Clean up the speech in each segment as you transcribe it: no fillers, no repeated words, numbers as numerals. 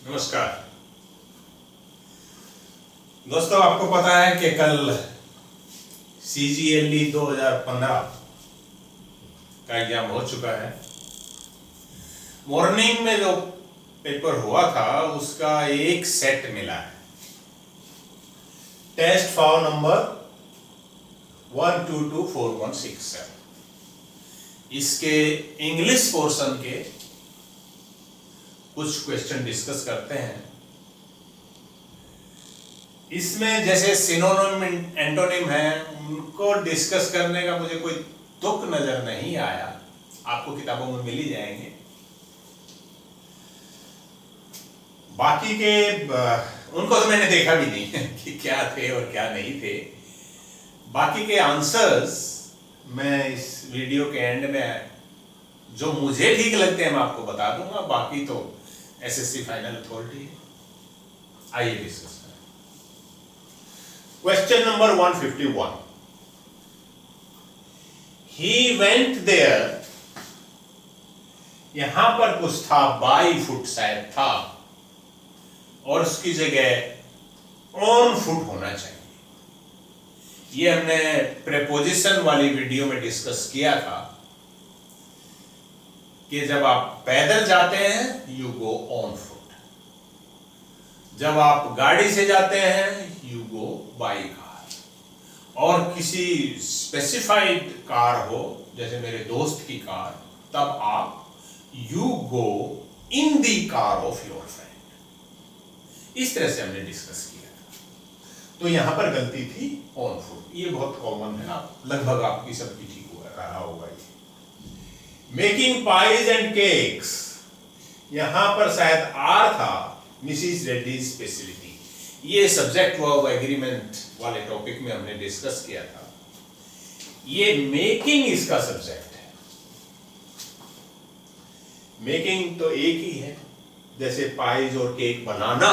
नमस्कार दोस्तों, आपको पता है कि कल CGLE 2015 का एग्जाम हो चुका है। मॉर्निंग में जो पेपर हुआ था उसका एक सेट मिला है। Test for number 1224167। इसके इंग्लिश पोर्शन के कुछ क्वेश्चन डिस्कस करते हैं। इसमें जैसे सिनोनिम एंटोनिम है उनको डिस्कस करने का मुझे कोई तुक नजर नहीं आया। आपको किताबों में मिल ही जाएंगे। बाकी के उनको तो मैंने देखा भी नहीं कि क्या थे और क्या नहीं थे। बाकी के आंसर्स मैं इस वीडियो के एंड में जो मुझे ठीक लगते हैं मैं आपको बता दूंगा। बाकी तो SSC फाइनल अथॉरिटी है। आइए डिस्कस करें। Question number 151। He went there। यहां पर कुछ था, बाई फुट शायद था और उसकी जगह ऑन फुट होना चाहिए। ये हमने प्रेपोजिशन वाली वीडियो में डिस्कस किया था कि जब आप पैदल जाते हैं यू गो ऑन फुट, जब आप गाड़ी से जाते हैं यू गो बाई कार, और किसी स्पेसिफाइड कार हो जैसे मेरे दोस्त की कार, तब आप you go in the car of your friend. इस तरह से हमने डिस्कस किया था। तो यहां पर गलती थी ऑन फुट। ये बहुत कॉमन है, आप लगभग आपकी सबकी ठीक रहा होगा। ये मेकिंग पाइज एंड केक्स, यहां पर शायद आर था, मिसिस रेड्डी स्पेशलिटी। ये सब्जेक्ट वर्ब एग्रीमेंट वाले टॉपिक में हमने डिस्कस किया था। ये मेकिंग इसका सब्जेक्ट है। मेकिंग तो एक ही है, जैसे पाइज और केक बनाना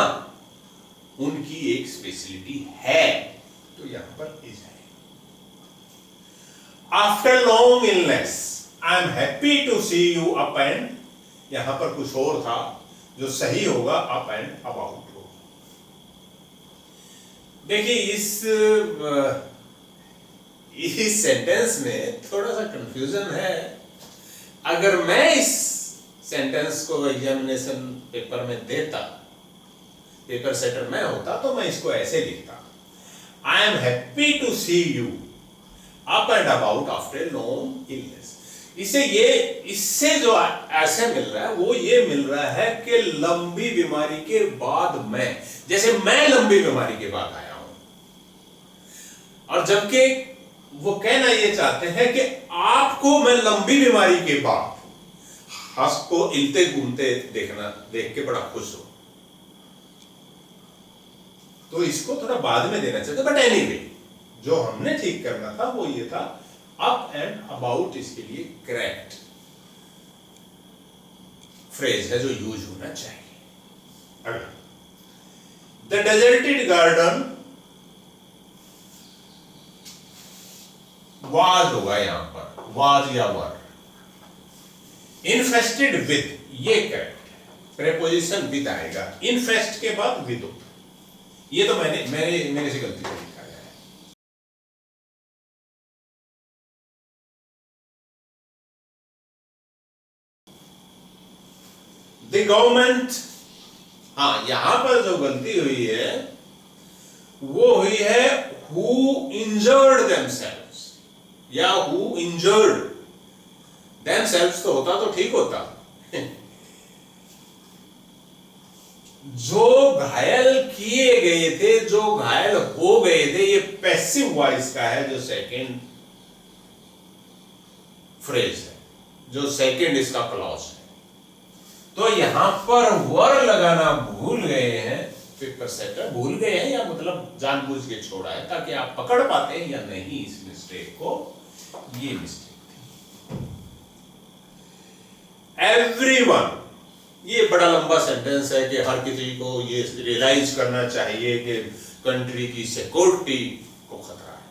उनकी एक स्पेशलिटी है, तो यहां पर इज है। After long illness I am happy to see you up and, यहां पर कुछ और था जो सही होगा, अप एंड अबाउट हो। देखिए इस सेंटेंस में थोड़ा सा कंफ्यूजन है। अगर मैं इस सेंटेंस को एग्जामिनेशन पेपर में देता, पेपर सेटर में होता, तो मैं इसको ऐसे लिखता, I am happy to see you up and about after long illness. इससे जो ऐसे मिल रहा है वो ये मिल रहा है कि लंबी बीमारी के बाद मैं, जैसे मैं लंबी बीमारी के बाद आया हूं, और जबकि वो कहना ये चाहते हैं कि आपको मैं लंबी बीमारी के बाद हंस को इलते घूमते देख के बड़ा खुश हूं। तो इसको थोड़ा बाद में देना चाहिए। बट एनीवे, जो हमने ठीक करना था वो ये था, अप एंड अबाउट इसके लिए करेक्ट फ्रेज है जो यूज होना चाहिए। अगला, द डेजर्टेड गार्डन वाज होगा, यहां पर वाज या वर। इन्फेस्टेड विद, ये करेक्ट है, प्रेपोजिशन विद आएगा, इन्फेस्ट के बाद विद। ये तो मेरे से गलती हुई। The government, हाँ, यहां पर जो गलती हुई है वो हुई है who injured themselves या who injured themselves। तो होता तो ठीक होता जो घायल किए गए थे, जो घायल हो गए थे, ये पैसिव वॉइस का है जो सेकंड फ्रेज है, जो सेकंड इसका क्लॉज है। तो यहां पर वर लगाना भूल गए हैं, पेपर सेटर भूल गए हैं, या मतलब जानबूझ के छोड़ा है ताकि आप पकड़ पाते हैं या नहीं इस मिस्टेक को। ये मिस्टेक थी। एवरीवन, ये बड़ा लंबा सेंटेंस है कि हर किसी को ये रियलाइज करना चाहिए कि कंट्री की सिक्योरिटी को खतरा है।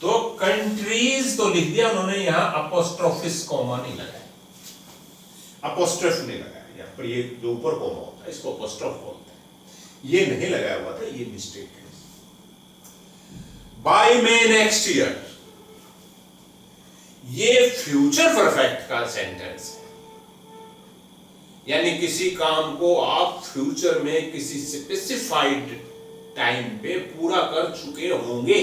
तो कंट्रीज तो लिख दिया उन्होंने, यहां अपोस्ट्रोफिस कॉमा नहीं लगाया, अपोस्ट्रोफ नहीं लगाया, यहां पर ये जो ऊपर कॉमा होता है इसको अपोस्ट्रोफ बोलते हैं। ये नहीं लगाया हुआ था, ये मिस्टेक है। बाय मे नेक्स्ट ईयर, ये फ्यूचर परफेक्ट का सेंटेंस है, यानी किसी काम को आप फ्यूचर में किसी स्पेसिफाइड टाइम पे पूरा कर चुके होंगे।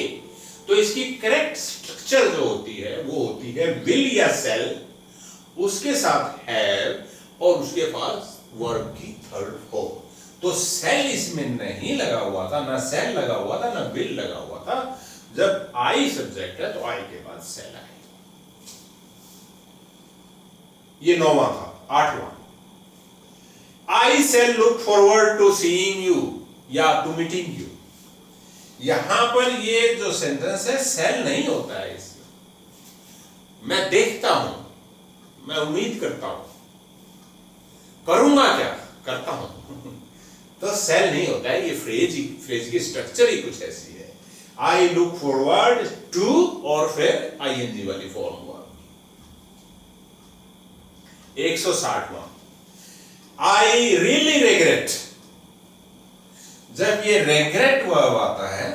तो इसकी करेक्ट स्ट्रक्चर जो होती है वो होती है विल या सेल, उसके साथ हैव और उसके पास वर्ब की थर्ड फॉर्म। तो सेल इसमें नहीं लगा हुआ था, ना सेल लगा हुआ था, ना विल लगा हुआ था। जब आई सब्जेक्ट है तो आई के बाद सेल आए। ये 9वां था। 8वां, I shall look forward to seeing you या टू मीटिंग यू। यहां पर ये जो सेंटेंस है सेल नहीं होता है इसमें। मैं देखता हूं, मैं उम्मीद करता हूं, करूंगा क्या, करता हूं तो सेल नहीं होता है। ये फ्रेज की स्ट्रक्चर ही कुछ ऐसी है। आई लुक फॉरवर्ड टू और फिर आईएनजी वाली फॉर्म हुआ। 160वां, आई रियली रिग्रेट। जब ये रिग्रेट वर्ब आता है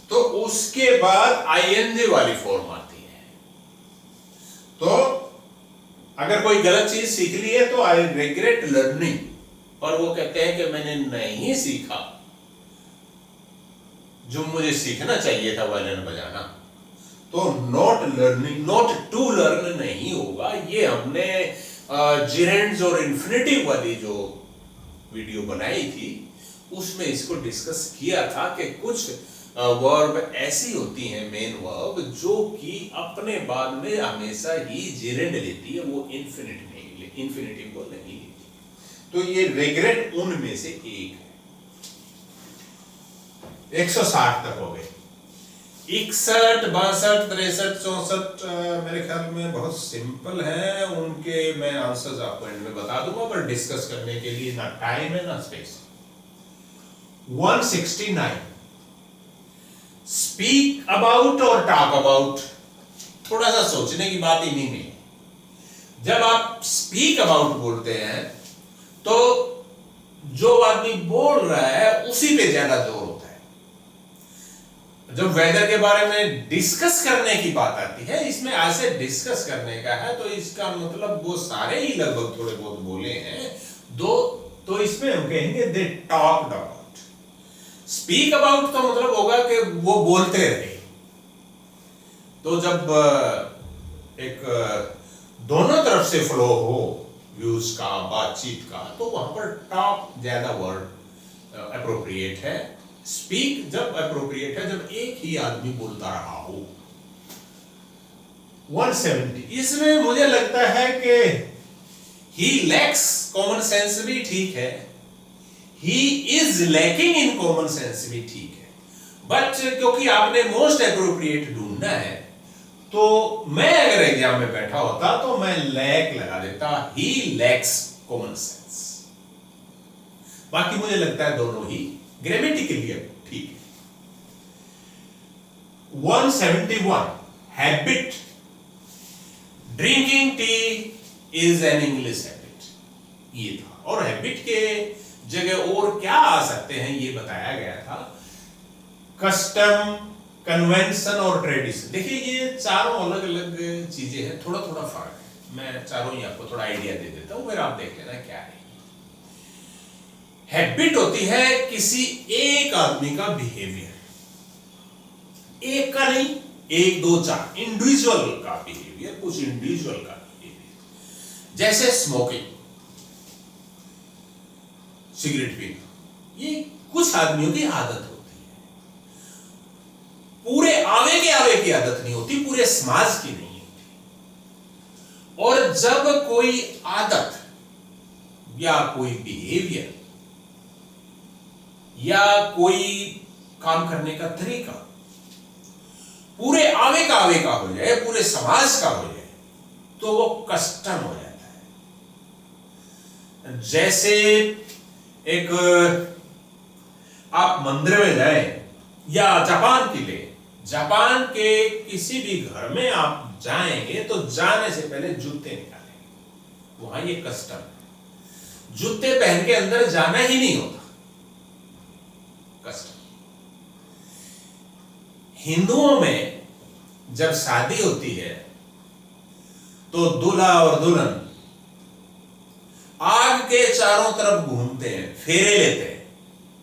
तो उसके बाद आईएनजी वाली फॉर्म आती है। तो अगर कोई गलत चीज सीख ली है तो आई रिग्रेट लर्निंग, और वो कहते हैं कि मैंने नहीं सीखा जो मुझे सीखना चाहिए था वायलिन बजाना। तो not learning, not to learn नहीं होगा। ये हमने जिरेंड्स और इन्फिनिटिव वाली जो वीडियो बनाई थी उसमें इसको डिस्कस किया था कि कुछ वर्ब ऐसी होती हैं, मेन वर्ब, जो कि अपने बाद में हमेशा ही जिरेंड लेती है, वो इन्फिनिटिव को नहीं लेती। तो ये रिग्रेट उनमें से एक है। 160 तक हो गए। 61, 62, 63, 64 मेरे ख्याल में बहुत सिंपल है। उनके मैं आंसर्स आपको एंड में बता दूंगा, पर डिस्कस करने के लिए ना टाइम है ना स्पेस। 169, स्पीक अबाउट और टॉक अबाउट। थोड़ा सा सोचने की बात इन्हीं में। जब आप स्पीक अबाउट बोलते हैं तो जो आदमी बोल रहा है उसी पे ज्यादा जोर होता है। जब वेदर के बारे में डिस्कस करने की बात आती है, इसमें ऐसे डिस्कस करने का है तो इसका मतलब वो सारे ही लगभग थोड़े बहुत बोले हैं दो, तो इसमें हम कहेंगे they talked about. Speak about का मतलब होगा कि वो बोलते रहे। तो जब एक दोनों तरफ से फ्लो हो व्यूज का, बातचीत का, तो वहां पर टॉक ज्यादा वर्ड अप्रोप्रिएट है। स्पीक जब अप्रोप्रिएट है जब एक ही आदमी बोलता रहा हो। 170, इसमें मुझे लगता है कि ही लैक्स कॉमन सेंस भी ठीक है, he is lacking in common sense भी ठीक है, बट क्योंकि आपने मोस्ट अप्रोप्रिएट ढूंढना है तो मैं अगर एग्जाम में बैठा होता तो मैं लैक लगा देता, ही लैक्स कॉमन सेंस। बाकी मुझे लगता है दोनों ही ग्रामेटिकली ठीक है। 171, habit. Drinking tea is an English habit, ये था। और हैबिट के जगह और क्या आ सकते हैं ये बताया गया था। कस्टम, कन्वेंशन और ट्रेडिशन। देखिए ये चारों अलग अलग चीजें हैं, थोड़ा थोड़ा फर्क है। मैं चारों ही आपको थोड़ा आइडिया दे देता हूं, फिर आप देख लेना क्या है। हैबिट होती है किसी एक आदमी का बिहेवियर, एक का नहीं, एक दो चार इंडिविजुअल का बिहेवियर, कुछ इंडिविजुअल का बिहेवियर। जैसे स्मोकिंग, सिगरेट पीना, ये कुछ आदमियों की आदत होती है। पूरे आवे की आदत नहीं होती, पूरे समाज की नहीं होती। और जब कोई आदत या कोई बिहेवियर या कोई काम करने का तरीका पूरे आवे का हो जाए, पूरे समाज का हो जाए, तो वो कस्टम हो जाता है। जैसे एक आप मंदिर में जाएं या जापान के लिए, जापान के किसी भी घर में आप जाएंगे तो जाने से पहले जूते निकालेंगे, वहां ये कस्टम है। जूते पहन के अंदर जाना ही नहीं होता, कस्टम। हिंदुओं में जब शादी होती है तो दूल्हा और दुल्हन आग के चारों तरफ घूमते हैं, फेरे लेते हैं,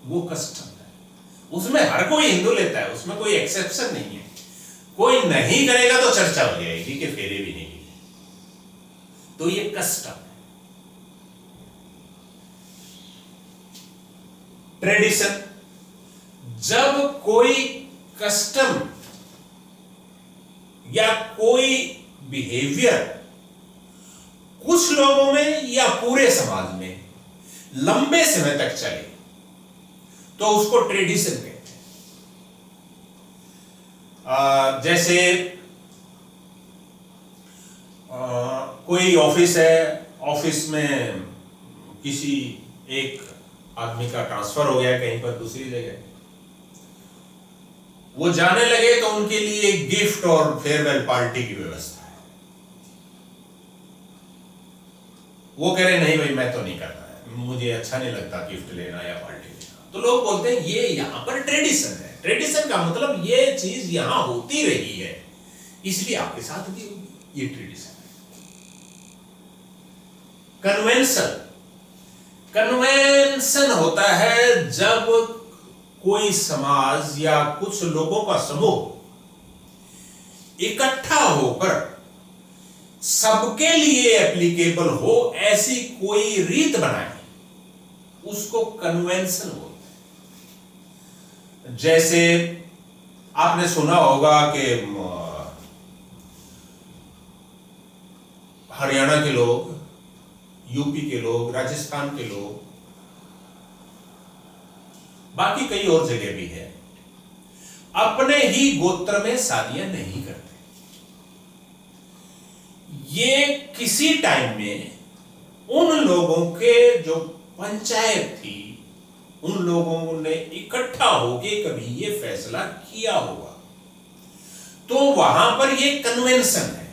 वो कस्टम है। उसमें हर कोई हिंदू लेता है, उसमें कोई एक्सेप्शन नहीं है। कोई नहीं करेगा तो चर्चा हो जाएगी कि फेरे भी नहीं लिए, तो ये कस्टम है। ट्रेडिशन, जब कोई कस्टम या कोई बिहेवियर कुछ लोगों में या पूरे समाज में लंबे समय तक चले तो उसको ट्रेडिशन कहते हैं। जैसे कोई ऑफिस है, ऑफिस में किसी एक आदमी का ट्रांसफर हो गया कहीं पर दूसरी जगह, वो जाने लगे तो उनके लिए गिफ्ट और फेयरवेल पार्टी की व्यवस्था है। वो कह रहे नहीं भाई मैं तो नहीं करता है, मुझे अच्छा नहीं लगता गिफ्ट लेना या पार्टी लेना। तो लोग बोलते हैं ये यहां पर ट्रेडिशन है। ट्रेडिशन का मतलब ये चीज यहां होती रही है इसलिए आपके साथ भी होगी, ये ट्रेडिशन है। कन्वेंशन, कन्वेंशन होता है जब कोई समाज या कुछ लोगों का समूह इकट्ठा होकर सबके लिए एप्लीकेबल हो ऐसी कोई रीत बनाए, उसको कन्वेंशन बोलते हैं। जैसे आपने सुना होगा कि हरियाणा के लोग, यूपी के लोग, राजस्थान के लोग, बाकी कई और जगह भी है, अपने ही गोत्र में शादियां नहीं करते। ये किसी टाइम में उन लोगों के जो पंचायत थी, उन लोगों ने इकट्ठा होके कभी ये फैसला किया होगा, तो वहां पर ये कन्वेंशन है।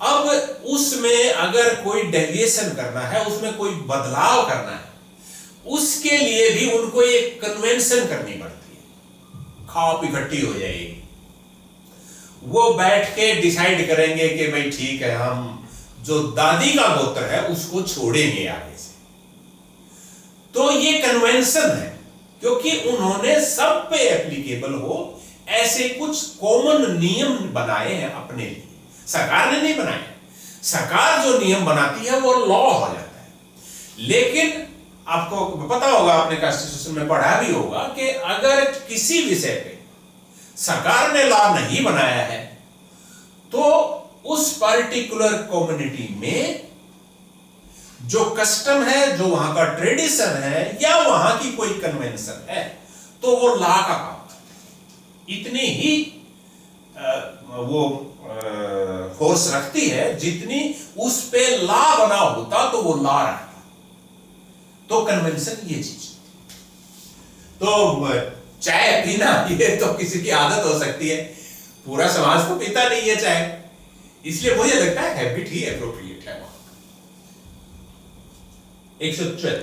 अब उसमें अगर कोई डेविएशन करना है, उसमें कोई बदलाव करना है, उसके लिए भी उनको एक कन्वेंशन करनी पड़ती है। खाप इकट्ठी हो जाएगी, वो बैठ के डिसाइड करेंगे कि भाई ठीक है, हम जो दादी का गोत्र है उसको छोड़ेंगे आगे से। तो ये कन्वेंशन है, क्योंकि उन्होंने सब पे एप्लीकेबल हो ऐसे कुछ कॉमन नियम बनाए हैं अपने लिए। सरकार ने नहीं बनाए, सरकार जो नियम बनाती है वो लॉ हो जाता है। लेकिन आपको पता होगा, आपने कॉन्स्टिट्यूशन में पढ़ा भी होगा कि अगर किसी विषय पे सरकार ने लॉ नहीं बनाया है तो उस पर्टिकुलर कम्युनिटी में जो कस्टम है, जो वहां का ट्रेडिशन है या वहां की कोई कन्वेंशन है, तो वो लॉ का काम है। इतनी ही वो फोर्स रखती है जितनी उस पे लॉ बना होता तो वो लॉ रखता। तो कन्वेंशन ये चीज। तो चाय पीना ये तो किसी की आदत हो सकती है, पूरा समाज तो पीता नहीं है चाय, इसलिए मुझे लगता है हैबिट ही एप्रोप्रिएट है। 174,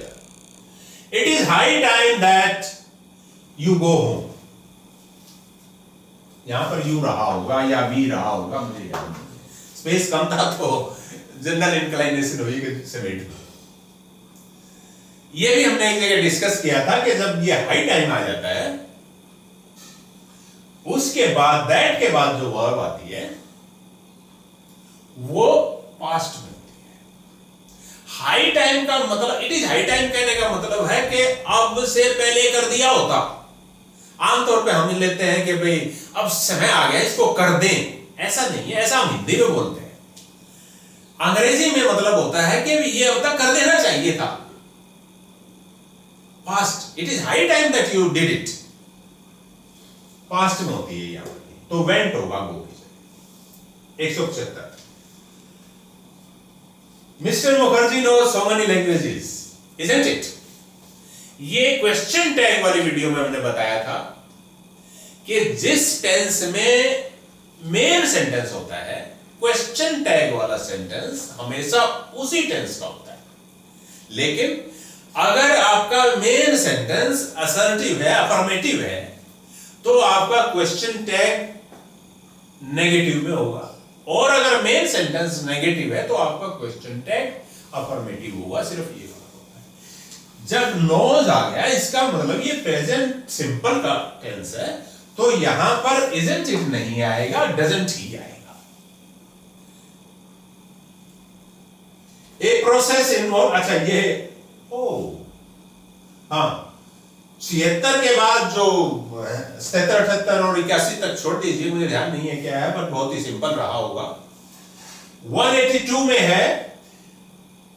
it is high time that you go home. यहां पर यू रहा होगा या वी रहा होगा, मुझे याद नहीं, स्पेस कम था तो जनरल इंक्लाइनेशन हुई कि समेट। ये भी हमने एक जगह डिस्कस किया था कि जब ये हाई टाइम आ जाता है, उसके बाद दैट के बाद जो वर्ब आती है वो पास्ट में होती है। हाई टाइम का मतलब, इट इज हाई टाइम कहने का मतलब है कि अब से पहले कर दिया होता। आमतौर पे हम लेते हैं कि भाई अब समय आ गया इसको कर दें, ऐसा नहीं है, ऐसा हम हिंदी में बोलते हैं। अंग्रेजी में मतलब होता है कि ये अब तक कर देना चाहिए था। Past, it is high time that you did it, past में होती है यहां पर, तो वेंट होगा गो की जगह। 175, mister Mukherjee knows so many languages, isn't it? ये क्वेश्चन टैग वाली वीडियो में हमने बताया था कि जिस टेंस में मेन सेंटेंस होता है, क्वेश्चन टैग वाला सेंटेंस हमेशा उसी टेंस का होता है। लेकिन अगर आपका मेन सेंटेंस असर्टिव है, अफर्मेटिव है, तो आपका क्वेश्चन टैग नेगेटिव में होगा, और अगर मेन सेंटेंस नेगेटिव है तो आपका क्वेश्चन टैग अफर्मेटिव होगा। सिर्फ ये फर्क होता है। जब नोज आ गया, इसका मतलब ये प्रेजेंट सिंपल का टेंस है, तो यहां पर इजंट इट नहीं आएगा, डजंट ही आएगा। ए प्रोसेस इन्वॉल्व, अच्छा ये हाँ 76 के बाद जो 77, 78 और 81 तक छोड़ दीजिए, मुझे ध्यान नहीं है क्या है, पर बहुत ही सिंपल रहा होगा। 182 में है,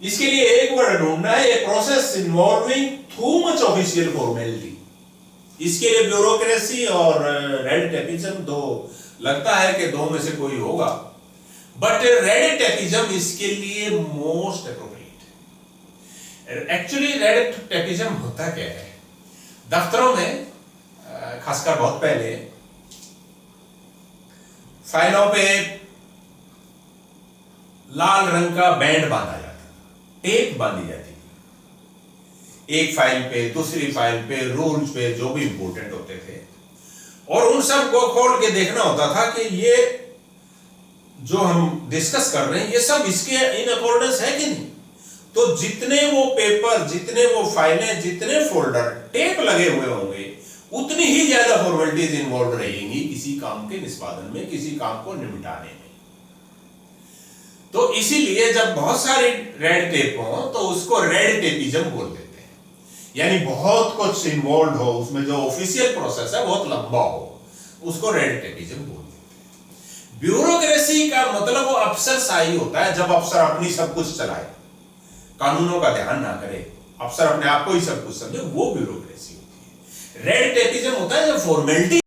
इसके लिए एक वर्ड ढूंढना है, a process involving too much official formality. इसके लिए ब्यूरोक्रेसी और रेड टेपिज्म दो, लगता है कि दो में से कोई होगा, बट रेड टेपिज्म इसके लिए मोस्ट एप्रोप्रिएट है। एक्चुअली रेड टेपिज्म होता क्या है, दफ्तरों में खासकर बहुत पहले फाइलों पे लाल रंग का बैंड बांधा जाता था, टेप बांधी जाती थी एक फाइल पे, दूसरी फाइल पे, रूल्स पे, जो भी इंपोर्टेंट होते थे, और उन सब को खोल के देखना होता था कि ये जो हम डिस्कस कर रहे हैं ये सब इसके इन अकॉर्डेंस है कि नहीं। तो जितने वो पेपर, जितने वो फाइलें, जितने फोल्डर टेप लगे हुए होंगे, उतनी ही ज्यादा फॉर्मेलिटीज इन्वॉल्व रहेंगी किसी काम के निष्पादन में, किसी काम को निपटाने में। तो इसीलिए जब बहुत सारे रेड टेप हो तो उसको रेड टेपिज्म बोल देते हैं, यानी बहुत कुछ इन्वॉल्व हो उसमें, जो ऑफिशियल प्रोसेस है बहुत लंबा हो, उसको रेड टेपिज्म बोल देते हैं। ब्यूरोक्रेसी का मतलब वो अफसरशाही होता है, जब अफसर अपनी सब कुछ चलाए, कानूनों का ध्यान ना करे, अफसर अपने आप को ही सब कुछ समझे, वो ब्यूरोक्रेसी होती है। रेड टेपिज्म होता है जब फॉर्मेलिटी